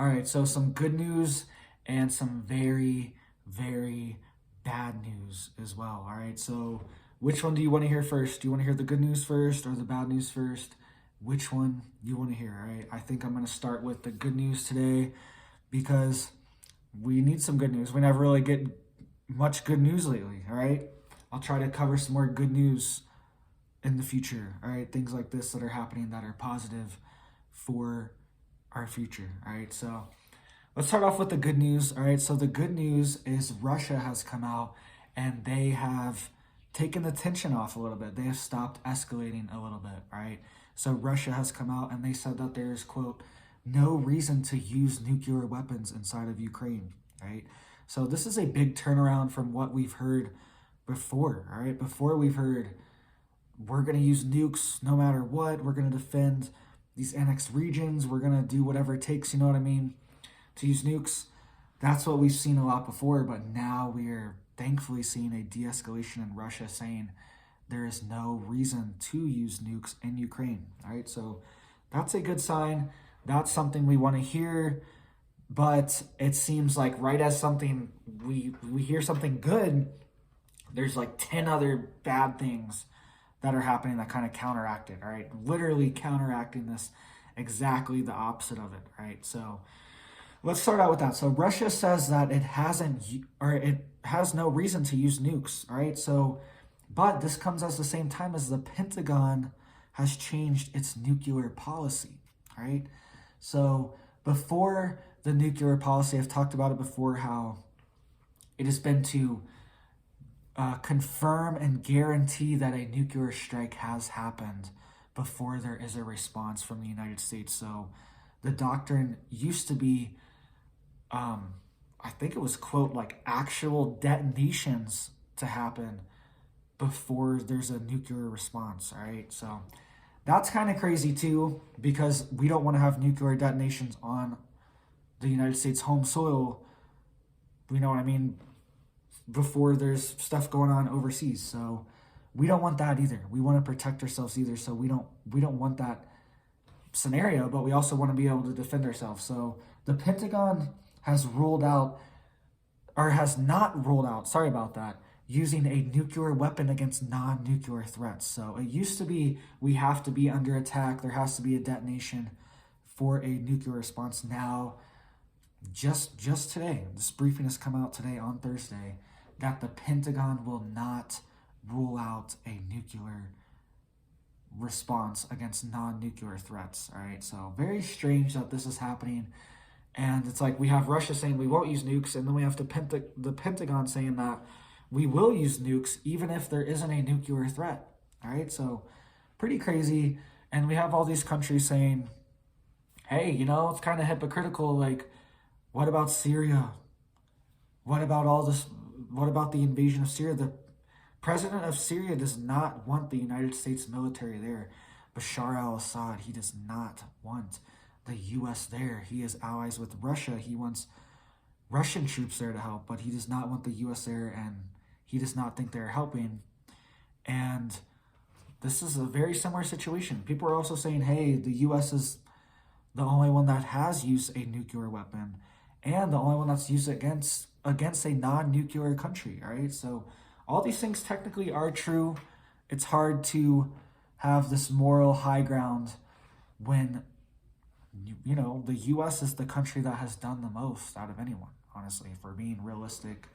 All right, so some good news and some very, very bad news as well. All right, so which one do you want to hear first? Do you want to hear the good news first or the bad news first? Which one you want to hear? All right, I think I'm going to start with the good news today because we need some good news. We never really get much good news lately. All right, I'll try to cover some more good news in the future. All right, things like this that are happening that are positive for our future. All right, so let's start off with the good news. All right, so the good news is Russia has come out and they have taken the tension off a little bit. They have stopped escalating a little bit. Right, so Russia has come out and they said that there is, quote, no reason to use nuclear weapons inside of Ukraine. Right, so this is a big turnaround from what we've heard before. All right, before we've heard we're going to use nukes no matter what. We're going to defend these annexed regions. We're going to do whatever it takes, you know what I mean, to use nukes. That's what we've seen a lot before, but now we are thankfully seeing a de-escalation in Russia saying there is no reason to use nukes in Ukraine. All right, so that's a good sign. That's something we want to hear, but it seems like right as something we hear something good, there's like 10 other bad things that are happening that kind of counteract it, all right? Literally counteracting this, exactly the opposite of it, right? So let's start out with that. So Russia says that it has no reason to use nukes, all right? So, but this comes at the same time as the Pentagon has changed its nuclear policy, all right? So before the nuclear policy, I've talked about it before, how it has been to confirm and guarantee that a nuclear strike has happened before there is a response from the United States. So the doctrine used to be, I think it was, quote, like actual detonations to happen before there's a nuclear response, all right? So that's kind of crazy too, because we don't want to have nuclear detonations on the United States home soil, you know what I mean, before there's stuff going on overseas. So we don't want that either. We want to protect ourselves either. So we don't want that scenario, but we also want to be able to defend ourselves. So the Pentagon has ruled out, or has not ruled out, sorry about that, using a nuclear weapon against non-nuclear threats. So it used to be we have to be under attack, there has to be a detonation for a nuclear response. Now, just today, this briefing has come out today on Thursday, that the Pentagon will not rule out a nuclear response against non-nuclear threats. All right, so very strange that this is happening. And it's like we have Russia saying we won't use nukes, and then we have the Pentagon saying that we will use nukes even if there isn't a nuclear threat. All right, so pretty crazy. And we have all these countries saying, hey, you know, it's kind of hypocritical. Like, what about Syria? What about all this? What about the invasion of Syria? The president of Syria does not want the United States military there. Bashar al-Assad, he does not want the U.S. there. He is allies with Russia. He wants Russian troops there to help, but he does not want the U.S. there, and he does not think they're helping. And this is a very similar situation. People are also saying, hey, the U.S. is the only one that has used a nuclear weapon, and the only one that's used it against a non-nuclear country, all right? So all these things technically are true. It's hard to have this moral high ground when, you know, the U.S. is the country that has done the most out of anyone, honestly, if we're being realistic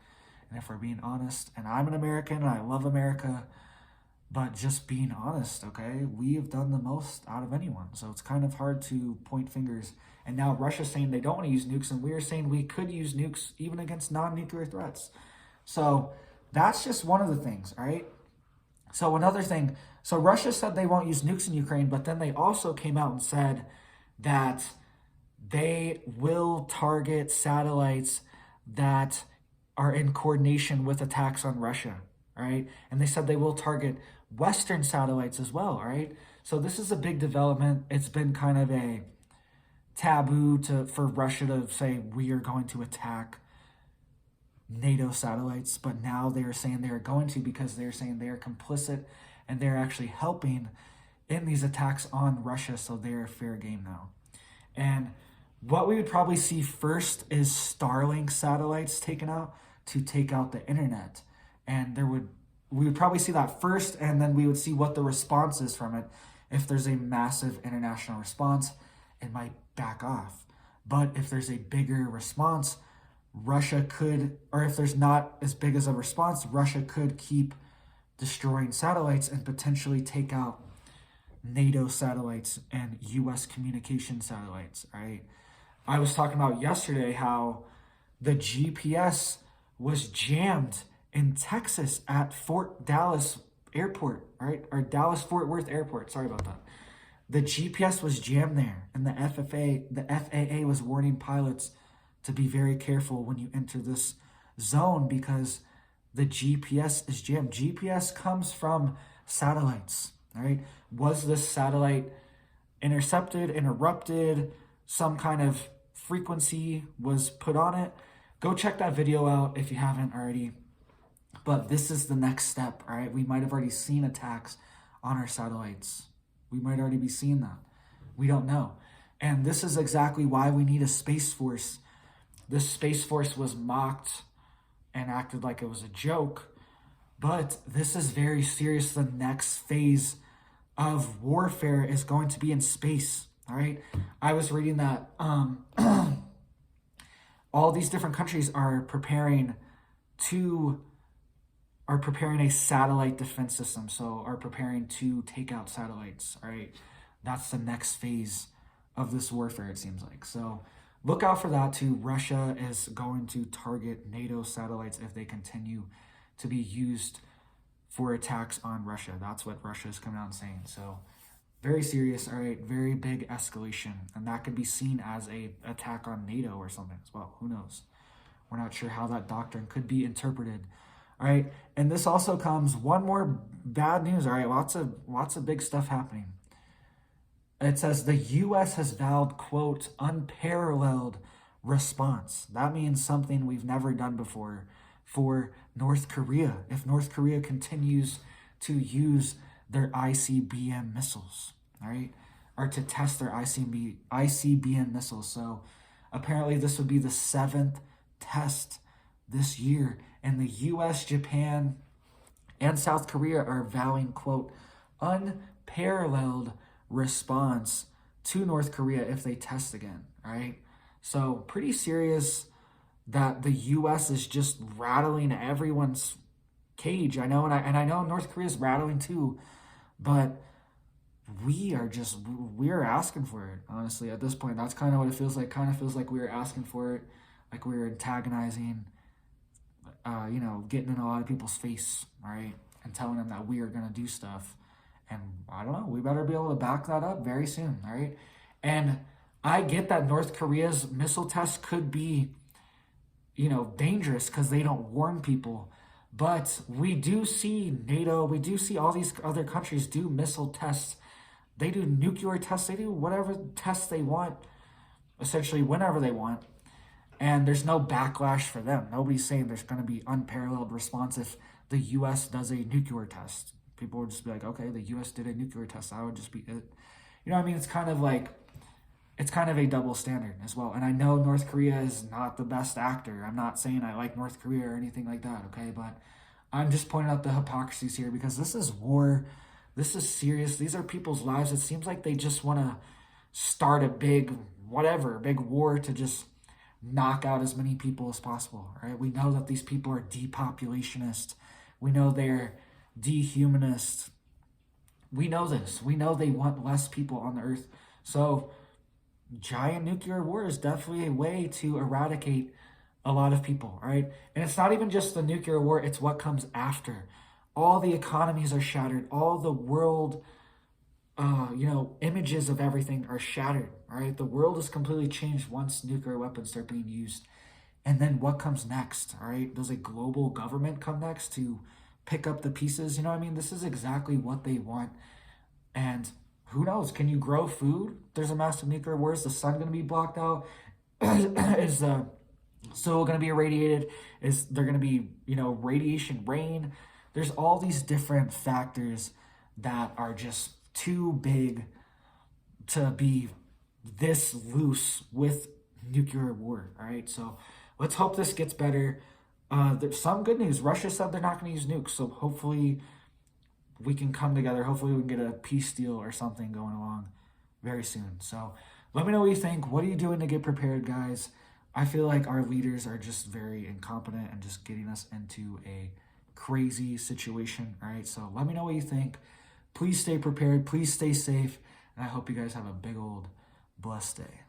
and if we're being honest. And I'm an American and I love America, but just being honest, okay, we have done the most out of anyone. So it's kind of hard to point fingers. And now Russia's saying they don't want to use nukes, and we're saying we could use nukes even against non-nuclear threats. So that's just one of the things, all right? So another thing, so Russia said they won't use nukes in Ukraine, but then they also came out and said that they will target satellites that are in coordination with attacks on Russia, all right? And they said they will target Western satellites as well, all right? So this is a big development. It's been kind of a taboo for Russia to say we are going to attack NATO satellites, but now they're saying they're going to, because they're saying they're complicit and they're actually helping in these attacks on Russia, so they're fair game now. And what we would probably see first is Starlink satellites taken out to take out the internet. And we would probably see that first, and then we would see what the response is from it. If there's a massive international response, it might back off. But if there's a bigger response, Russia could, or if there's not as big as a response, Russia could keep destroying satellites and potentially take out NATO satellites and US communication satellites, right? I was talking about yesterday how the GPS was jammed in Texas at Fort Dallas Airport, right? Or Dallas Fort Worth Airport. Sorry about that. The GPS was jammed there, and the FAA was warning pilots to be very careful when you enter this zone because the GPS is jammed. GPS comes from satellites, right? Was this satellite intercepted, interrupted, some kind of frequency was put on it? Go check that video out if you haven't already. But this is the next step, all right? We might have already seen attacks on our satellites. We might already be seeing that. We don't know. And this is exactly why we need a Space Force. This Space Force was mocked and acted like it was a joke. But this is very serious. The next phase of warfare is going to be in space, all right? I was reading that all these different countries are preparing a satellite defense system, so are preparing to take out satellites, all right? That's the next phase of this warfare, it seems like. So look out for that too. Russia is going to target NATO satellites if they continue to be used for attacks on Russia. That's what Russia is coming out and saying. So very serious, all right? Very big escalation. And that could be seen as a attack on NATO or something as well. Who knows? We're not sure how that doctrine could be interpreted. All right, and this also comes, one more bad news, all right? Lots of big stuff happening. It says the U.S. has vowed, quote, unparalleled response. That means something we've never done before for North Korea. If North Korea continues to use their ICBM missiles, all right, or to test their ICBM missiles. So apparently this would be the 7th test this year. And the U.S., Japan, and South Korea are vowing, quote, unparalleled response to North Korea if they test again, all right? So pretty serious that the U.S. is just rattling everyone's cage. I know, and I know North Korea is rattling too, but we're asking for it, honestly, at this point. That's kind of what it feels like. Kind of feels like we were asking for it, like we were antagonizing, getting in a lot of people's face, all right, and telling them that we are going to do stuff. And I don't know, we better be able to back that up very soon, all right? And I get that North Korea's missile tests could be, dangerous because they don't warn people. But we do see NATO, we do see all these other countries do missile tests. They do nuclear tests, they do whatever tests they want, essentially whenever they want. And there's no backlash for them. Nobody's saying there's going to be unparalleled response if the U.S. does a nuclear test. People would just be like, okay, the U.S. did a nuclear test. That would just be it. You know what I mean? It's kind of a double standard as well. And I know North Korea is not the best actor. I'm not saying I like North Korea or anything like that, okay? But I'm just pointing out the hypocrisies here because this is war. This is serious. These are people's lives. It seems like they just want to start a big war to just knock out as many people as possible, right? We know that these people are depopulationist. We know they're dehumanist. We know this. We know they want less people on the earth. So giant nuclear war is definitely a way to eradicate a lot of people, right? And it's not even just the nuclear war, it's what comes after. All the economies are shattered. All the world images of everything are shattered, right? The world is completely changed once nuclear weapons start being used. And then what comes next, all right? Does a global government come next to pick up the pieces? You know what I mean? This is exactly what they want. And who knows? Can you grow food? There's a massive nuclear war. Is the sun going to be blocked out? Is the soil going to be irradiated? Is there going to be, radiation rain? There's all these different factors that are just too big to be this loose with nuclear war. All right, so let's hope this gets better. There's some good news. Russia said they're not going to use nukes, so hopefully we can come together. Hopefully we can get a peace deal or something going along very soon. So let me know what you think. What are you doing to get prepared, guys? I feel like our leaders are just very incompetent and just getting us into a crazy situation. All right, so let me know what you think. Please stay prepared. Please stay safe. And I hope you guys have a big old blessed day.